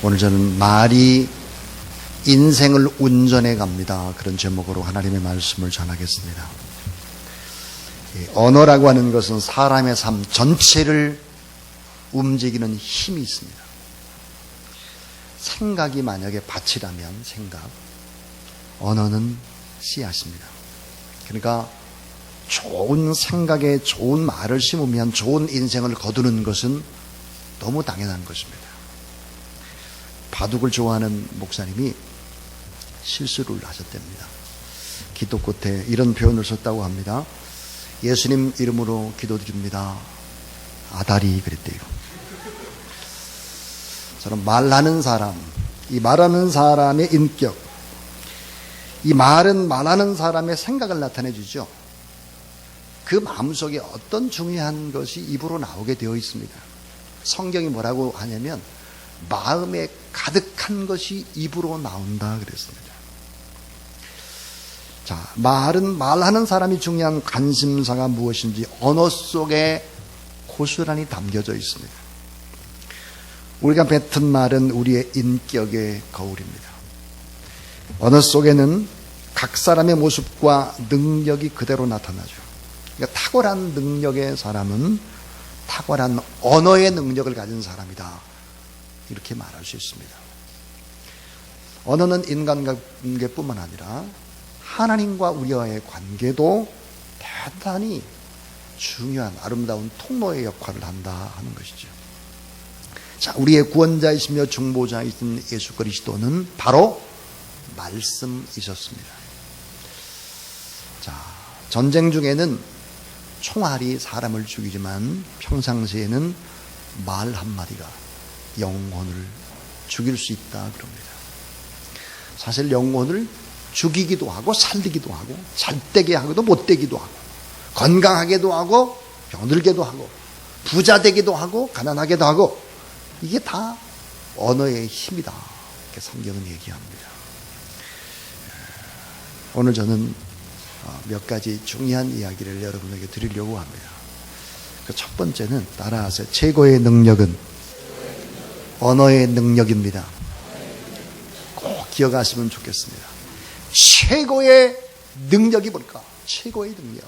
오늘 저는 말이 인생을 운전해 갑니다. 그런 제목으로 하나님의 말씀을 전하겠습니다. 언어라고 하는 것은 사람의 삶 전체를 움직이는 힘이 있습니다. 생각이 만약에 밭이라면 언어는 씨앗입니다. 그러니까 좋은 생각에 좋은 말을 심으면 좋은 인생을 거두는 것은 너무 당연한 것입니다. 바둑을 좋아하는 목사님이 실수를 하셨답니다. 기도 끝에 이런 표현을 썼다고 합니다. 예수님 이름으로 기도드립니다. 아다리 그랬대요. 저는 말하는 사람, 이 말하는 사람의 인격, 이 말은 말하는 사람의 생각을 나타내 주죠. 그 마음속에 어떤 중요한 것이 입으로 나오게 되어 있습니다. 성경이 뭐라고 하냐면 마음에 가득한 것이 입으로 나온다 그랬습니다. 자, 말은 말하는 사람이 중요한 관심사가 무엇인지 언어 속에 고스란히 담겨져 있습니다. 우리가 뱉은 말은 우리의 인격의 거울입니다. 언어 속에는 각 사람의 모습과 능력이 그대로 나타나죠. 그러니까 탁월한 능력의 사람은 탁월한 언어의 능력을 가진 사람이다. 이렇게 말할 수 있습니다. 언어는 인간관계뿐만 아니라 하나님과 우리와의 관계도 대단히 중요한 아름다운 통로의 역할을 한다 하는 것이죠. 자, 우리의 구원자이시며 중보자이신 예수 그리스도는 바로 말씀이셨습니다. 자, 전쟁 중에는 총알이 사람을 죽이지만 평상시에는 말 한마디가 영혼을 죽일 수 있다 그럽니다. 사실 영혼을 죽이기도 하고 살리기도 하고 잘되게 하고도 못되기도 하고 건강하게도 하고 병들게도 하고 부자 되기도 하고 가난하게도 하고 이게 다 언어의 힘이다. 이렇게 성경은 얘기합니다. 오늘 저는 몇 가지 중요한 이야기를 여러분에게 드리려고 합니다. 그 첫 번째는 따라하세요. 최고의 능력은 언어의 능력입니다. 꼭 기억하시면 좋겠습니다. 최고의 능력이 뭘까? 최고의 능력.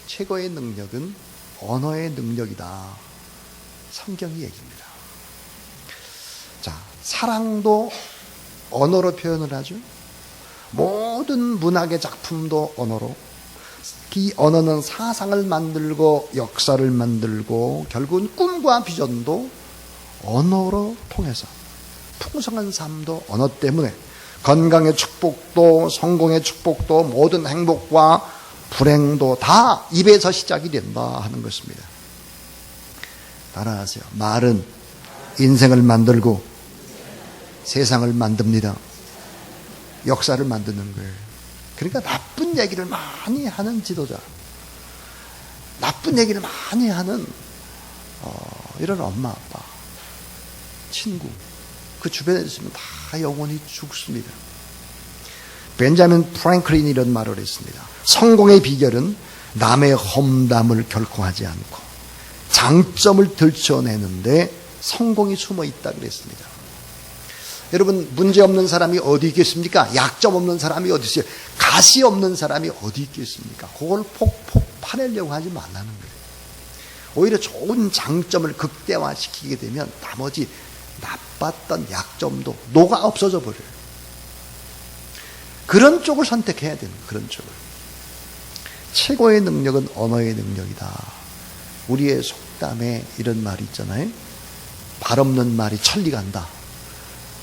최고의 능력은 언어의 능력이다. 성경이 얘기입니다. 자, 사랑도 언어로 표현을 하죠. 모든 문학의 작품도 언어로. 이 언어는 사상을 만들고 역사를 만들고 결국은 꿈과 비전도 언어로 통해서 풍성한 삶도 언어 때문에 건강의 축복도 성공의 축복도 모든 행복과 불행도 다 입에서 시작이 된다 하는 것입니다. 따라하세요. 말은 인생을 만들고 세상을 만듭니다. 역사를 만드는 거예요. 그러니까 나쁜 얘기를 많이 하는 지도자, 나쁜 얘기를 많이 하는 이런 엄마, 아빠, 친구, 그 주변에 있으면 다 영혼이 죽습니다. 벤자민 프랭클린이 이런 말을 했습니다. 성공의 비결은 남의 험담을 결코 하지 않고 장점을 들춰내는데 성공이 숨어 있다 그랬습니다. 여러분, 문제 없는 사람이 어디 있겠습니까? 약점 없는 사람이 어디 있어요? 가시 없는 사람이 어디 있겠습니까? 그걸 폭폭 파내려고 하지 말라는 거예요. 오히려 좋은 장점을 극대화시키게 되면 나머지 나빴던 약점도 녹아 없어져 버려요. 그런 쪽을 선택해야 되는 거예요. 그런 쪽을. 최고의 능력은 언어의 능력이다. 우리의 속담에 이런 말이 있잖아요. 발 없는 말이 천리 간다.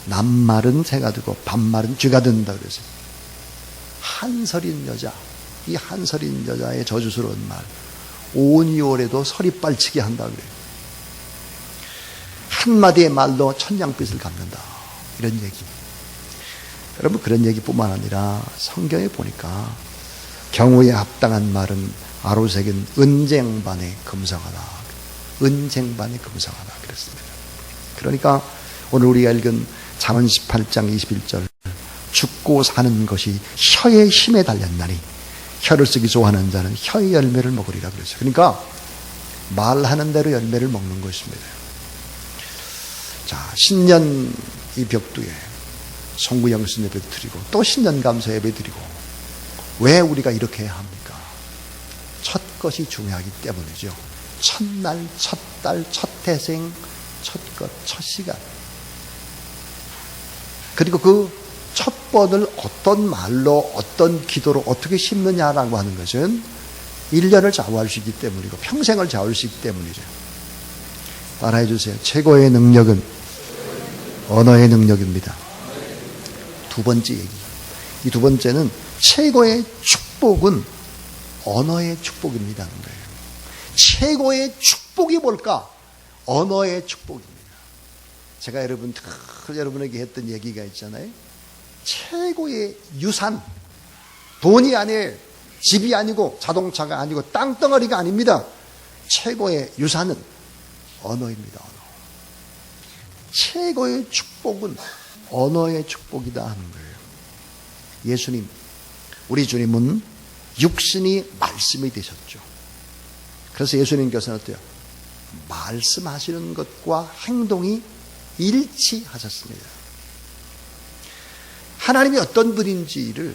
남말은 새가 되고 반말은 쥐가 된다 그래서 한설인 여자, 이 한설인 여자의 저주스러운 말, 5~6월에도 설이 빨치게 한다 그래요. 한마디의 말로 천냥빛을 갚는다 이런 얘기. 여러분, 그런 얘기뿐만 아니라 성경에 보니까 경우에 합당한 말은 아로새긴 은쟁반에 금성하다. 은쟁반에 금성하다 그랬습니다. 그러니까 오늘 우리가 읽은 잠언 18장 21절, 죽고 사는 것이 혀의 힘에 달렸나니 혀를 쓰기 좋아하는 자는 혀의 열매를 먹으리라 그랬어요. 그러니까 말하는 대로 열매를 먹는 것입니다. 자, 신년 이 벽두에 성구영신 예배 드리고 또 신년감사 예배 드리고 왜 우리가 이렇게 해야 합니까? 첫 것이 중요하기 때문이죠. 첫날, 첫달, 첫 태생, 첫 것, 첫 시간. 그리고 그 첫 번을 어떤 말로 어떤 기도로 어떻게 심느냐라고 하는 것은 1년을 좌우할 수 있기 때문이고 평생을 좌우할 수 있기 때문이죠. 따라해 주세요. 최고의 능력은 언어의 능력입니다. 두 번째 얘기. 이 두 번째는 최고의 축복은 언어의 축복입니다. 최고의 축복이 뭘까? 언어의 축복입니다. 제가 여러분에게 했던 얘기가 있잖아요. 최고의 유산, 돈이 아니에요. 집이 아니고 자동차가 아니고 땅덩어리가 아닙니다. 최고의 유산은 언어입니다. 언어. 최고의 축복은 언어의 축복이다 하는 거예요. 예수님, 우리 주님은 육신이 말씀이 되셨죠. 그래서 예수님께서는 어때요? 말씀하시는 것과 행동이 일치하셨습니다. 하나님이 어떤 분인지를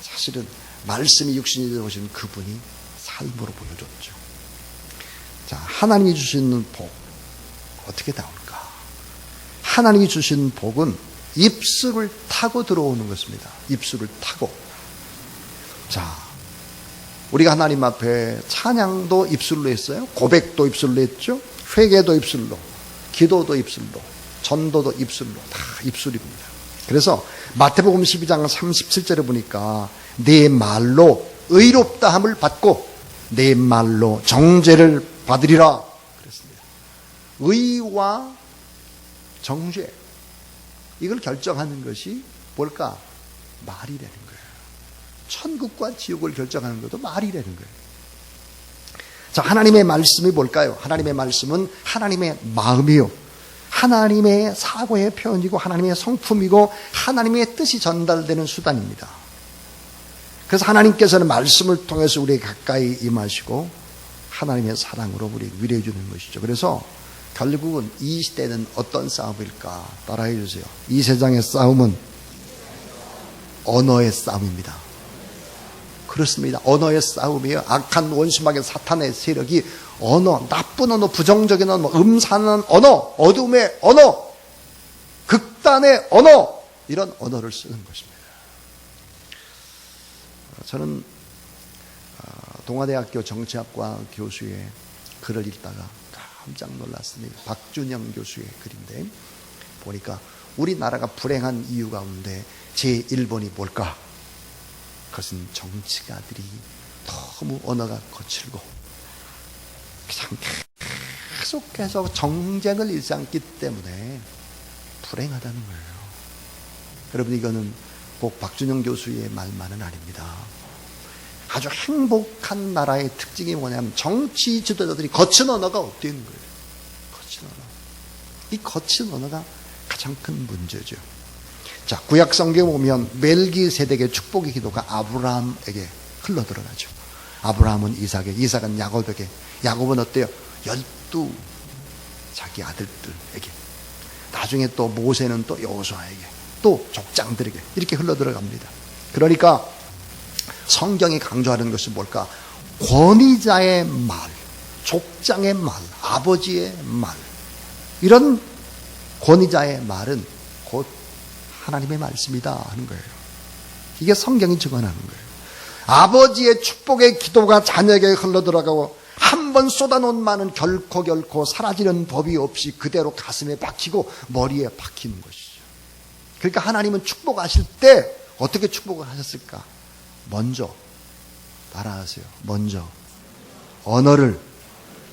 사실은 말씀이 육신이 되어오신 그분이 삶으로 보여줬죠. 자, 하나님이 주시는 복 어떻게 나올까? 하나님이 주신 복은 입술을 타고 들어오는 것입니다. 입술을 타고. 자, 우리가 하나님 앞에 찬양도 입술로 했어요. 고백도 입술로 했죠. 회개도 입술로, 기도도 입술로, 전도도 입술로, 다 입술입니다. 그래서 마태복음 12장 37절에 보니까 내 말로 의롭다함을 받고 내 말로 정죄를 받으리라 그랬습니다. 의와 정죄, 이걸 결정하는 것이 뭘까? 말이라는 거예요. 천국과 지옥을 결정하는 것도 말이라는 거예요. 자, 하나님의 말씀이 뭘까요? 하나님의 말씀은 하나님의 마음이요, 하나님의 사고의 표현이고 하나님의 성품이고 하나님의 뜻이 전달되는 수단입니다. 그래서 하나님께서는 말씀을 통해서 우리에게 가까이 임하시고 하나님의 사랑으로 우리에게 위로해 주는 것이죠. 그래서 결국은 이 시대는 어떤 싸움일까? 따라해 주세요. 이 세상의 싸움은 언어의 싸움입니다. 그렇습니다. 언어의 싸움이에요. 악한 원수마귀 사탄의 세력이 언어, 나쁜 언어, 부정적인 언어, 음산한 언어, 어둠의 언어, 극단의 언어, 이런 언어를 쓰는 것입니다. 저는 동아대학교 정치학과 교수의 글을 읽다가 깜짝 놀랐습니다. 박준영 교수의 글인데 보니까 우리나라가 불행한 이유 가운데 제1번이 뭘까? 그것은 정치가들이 너무 언어가 거칠고 그냥 계속해서 정쟁을 일삼기 때문에 불행하다는 거예요. 여러분, 이거는 꼭 박준영 교수의 말만은 아닙니다. 아주 행복한 나라의 특징이 뭐냐면 정치 지도자들이 거친 언어가 없다는 거예요. 거친 언어. 이 거친 언어가 가장 큰 문제죠. 자, 구약 성경에 보면 멜기세덱의 축복의 기도가 아브라함에게 흘러들어가죠. 아브라함은 이삭에게, 이삭은 야곱에게, 야곱은 어때요? 12 자기 아들들에게, 나중에 또 모세는 또 여호수아에게, 또 족장들에게 이렇게 흘러들어갑니다. 그러니까 성경이 강조하는 것은 뭘까? 권위자의 말, 족장의 말, 아버지의 말, 이런 권위자의 말은 곧 하나님의 말씀이다 하는 거예요. 이게 성경이 증언하는 거예요. 아버지의 축복의 기도가 자녀에게 흘러들어가고 한 번 쏟아놓은 말은 결코 사라지는 법이 없이 그대로 가슴에 박히고 머리에 박히는 것이죠. 그러니까 하나님은 축복하실 때 어떻게 축복을 하셨을까? 먼저, 따라하세요. 먼저 언어를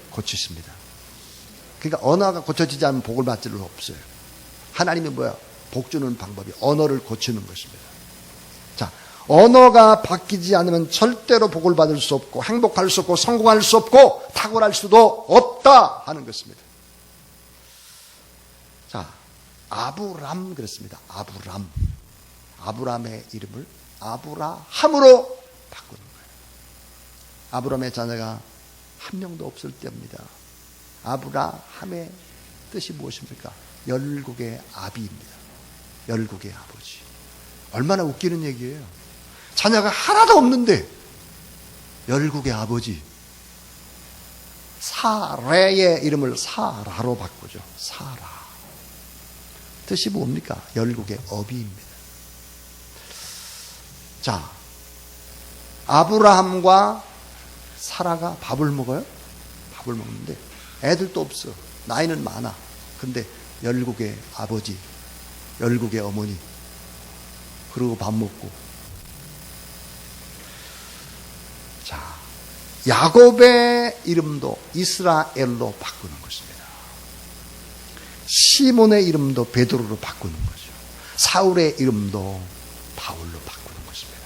고치십니다. 그러니까 언어가 고쳐지지 않으면 복을 받을 수 없어요. 하나님이 뭐야? 복 주는 방법이 언어를 고치는 것입니다. 자, 언어가 바뀌지 않으면 절대로 복을 받을 수 없고 행복할 수 없고 성공할 수 없고 탁월할 수도 없다 하는 것입니다. 자, 아브람 그랬습니다. 아브람의 이름을 아브라함으로 바꾸는 거예요. 아브람의 자녀가 한 명도 없을 때입니다. 아브라함의 뜻이 무엇입니까? 열국의 아비입니다. 열국의 아버지. 얼마나 웃기는 얘기예요. 자녀가 하나도 없는데 열국의 아버지. 사레의 이름을 사라로 바꾸죠. 사라. 뜻이 뭡니까? 열국의 어비입니다. 자, 아브라함과 사라가 밥을 먹어요? 밥을 먹는데 애들도 없어. 나이는 많아. 근데 열국의 아버지, 열국의 어머니, 그리고 밥 먹고. 자, 야곱의 이름도 이스라엘로 바꾸는 것입니다. 시몬의 이름도 베드로로 바꾸는 거죠. 사울의 이름도 바울로 바꾸는 것입니다.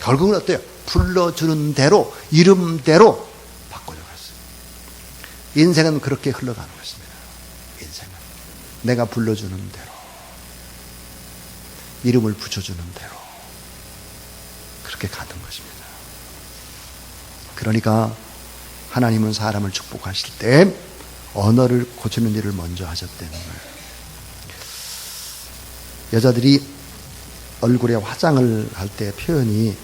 결국은 어때요? 불러주는 대로, 이름대로 바꿔줘갔어요. 인생은 그렇게 흘러가는 것입니다. 인생은 내가 불러주는 대로, 이름을 붙여주는 대로 그렇게 가는 것입니다. 그러니까 하나님은 사람을 축복하실 때 언어를 고치는 일을 먼저 하셨다는 거예요. 여자들이 얼굴에 화장을 할 때 표현이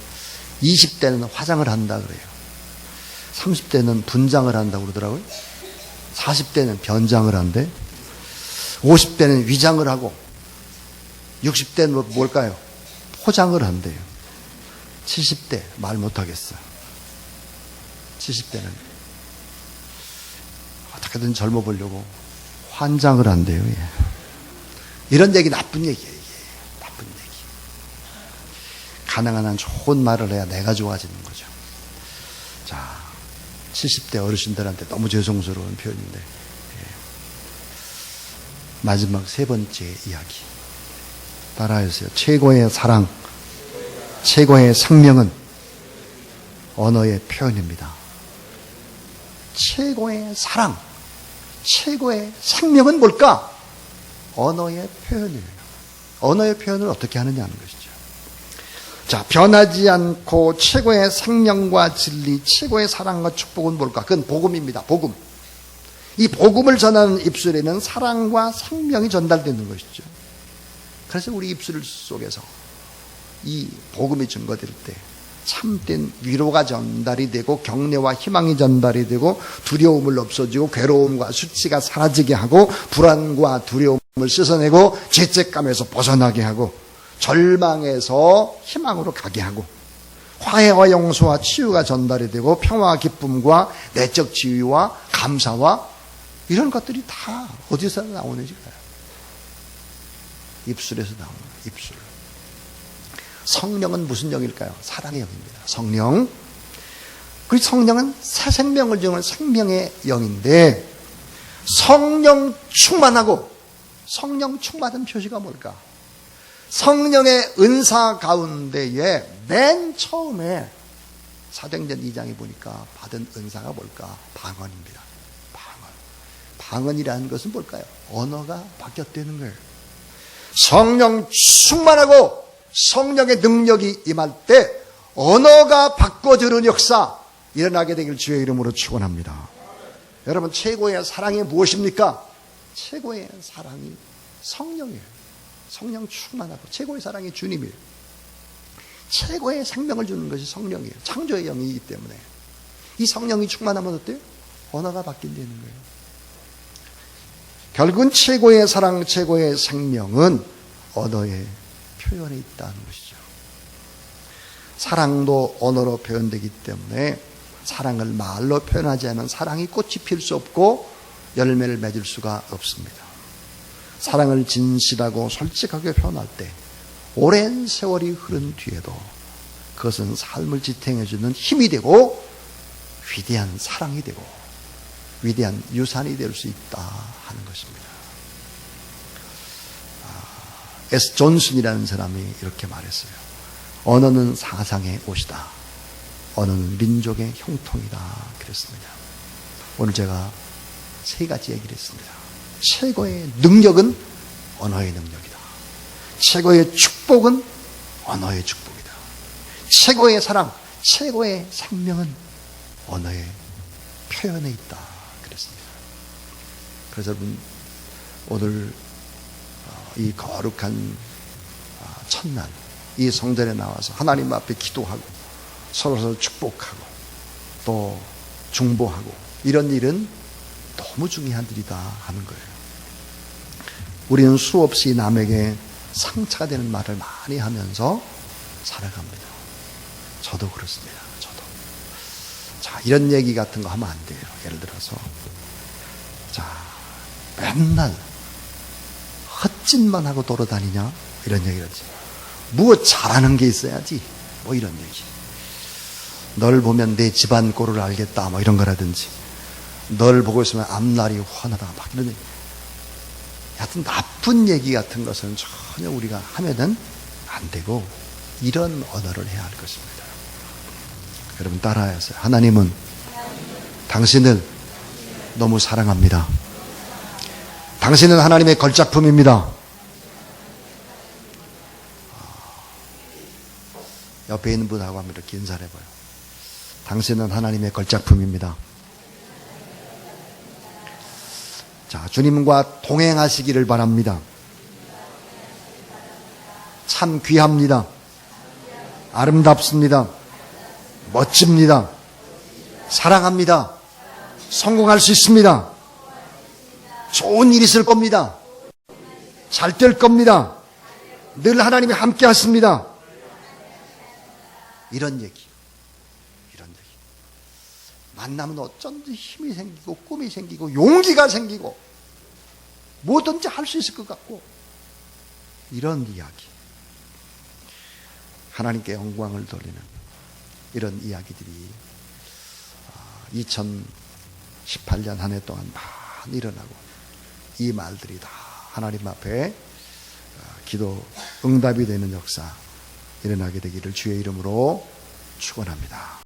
20대는 화장을 한다 그래요. 30대는 분장을 한다고 그러더라고요. 40대는 변장을 한대. 50대는 위장을 하고 60대는 뭘까요? 포장을 한대요. 70대 말 못하겠어. 70대는 어떻게든 젊어 보려고 환장을 한대요. 예. 이런 얘기 나쁜 얘기예요. 이게. 나쁜 얘기. 가능한 한 좋은 말을 해야 내가 좋아지는 거죠. 자, 70대 어르신들한테 너무 죄송스러운 표현인데, 예. 마지막 세 번째 이야기 따라하세요. 최고의 사랑, 최고의 생명은 언어의 표현입니다. 최고의 사랑, 최고의 생명은 뭘까? 언어의 표현이에요. 언어의 표현을 어떻게 하느냐는 것이죠. 자, 변하지 않고 최고의 생명과 진리, 최고의 사랑과 축복은 뭘까? 그건 복음입니다. 복음. 이 복음을 전하는 입술에는 사랑과 생명이 전달되는 것이죠. 그래서 우리 입술 속에서 이 복음이 증거될 때 참된 위로가 전달이 되고 격려와 희망이 전달이 되고 두려움을 없어지고 괴로움과 수치가 사라지게 하고 불안과 두려움을 씻어내고 죄책감에서 벗어나게 하고 절망에서 희망으로 가게 하고 화해와 용서와 치유가 전달이 되고 평화와 기쁨과 내적 지위와 감사와 이런 것들이 다 어디서 나오는지 봐요. 입술에서 나오는 거예요. 입술. 성령은 무슨 영일까요? 사랑의 영입니다. 성령. 그 성령은 새 생명을 주는 생명의 영인데 성령 충만하고 성령 충만한 표시가 뭘까? 성령의 은사 가운데에 맨 처음에 사도행전 2장에 보니까 받은 은사가 뭘까? 방언입니다. 방언. 방언이라는 것은 뭘까요? 언어가 바뀌었다는 거예요. 성령 충만하고 성령의 능력이 임할 때 언어가 바꿔주는 역사 일어나게 되길 주의 이름으로 축원합니다. 여러분, 최고의 사랑이 무엇입니까? 최고의 사랑이 성령이에요. 성령 충만하고 최고의 사랑이 주님이에요. 최고의 생명을 주는 것이 성령이에요. 창조의 영이기 때문에 이 성령이 충만하면 어때요? 언어가 바뀐다는 거예요. 결국은 최고의 사랑, 최고의 생명은 언어의 표현에 있다는 것이죠. 사랑도 언어로 표현되기 때문에 사랑을 말로 표현하지 않으면 사랑이 꽃이 필 수 없고 열매를 맺을 수가 없습니다. 사랑을 진실하고 솔직하게 표현할 때 오랜 세월이 흐른 뒤에도 그것은 삶을 지탱해주는 힘이 되고 위대한 사랑이 되고 위대한 유산이 될 수 있다 하는 것입니다. S. 존슨이라는 사람이 이렇게 말했어요. 언어는 사상의 옷이다. 언어는 민족의 형통이다. 그랬습니다. 오늘 제가 세 가지 얘기를 했습니다. 최고의 능력은 언어의 능력이다. 최고의 축복은 언어의 축복이다. 최고의 사랑, 최고의 생명은 언어의 표현에 있다. 그랬습니다. 그래서 여러분, 오늘 이 거룩한 첫날 이 성전에 나와서 하나님 앞에 기도하고 서로 축복하고 또 중보하고 이런 일은 너무 중요한 일이다 하는 거예요. 우리는 수없이 남에게 상처가 되는 말을 많이 하면서 살아갑니다. 저도 그렇습니다. 저도. 자, 이런 얘기 같은 거 하면 안 돼요. 예를 들어서 자, 맨날 헛짓만 하고 돌아다니냐? 이런 얘기를 하지. 뭐 잘하는 게 있어야지. 뭐 이런 얘기. 널 보면 내 집안 꼴을 알겠다. 뭐 이런 거라든지. 널 보고 있으면 앞날이 환하다. 막 이런 얘기. 하여튼 나쁜 얘기 같은 것은 전혀 우리가 하면은 안 되고 이런 언어를 해야 할 것입니다. 여러분 따라하세요. 하나님은 당신을 너무 사랑합니다. 당신은 하나님의 걸작품입니다. 옆에 있는 분하고 한번 이렇게 인사를 해봐요. 당신은 하나님의 걸작품입니다. 자, 주님과 동행하시기를 바랍니다. 참 귀합니다. 아름답습니다. 멋집니다. 사랑합니다. 성공할 수 있습니다. 좋은 일 있을 겁니다. 잘 될 겁니다. 늘 하나님이 함께 하십니다. 이런 얘기. 이런 얘기. 만나면 어쩐지 힘이 생기고 꿈이 생기고 용기가 생기고 뭐든지 할 수 있을 것 같고 이런 이야기. 하나님께 영광을 돌리는 이런 이야기들이 2018년 한 해 동안 많이 일어나고 이 말들이 다 하나님 앞에 기도 응답이 되는 역사 일어나게 되기를 주의 이름으로 축원합니다.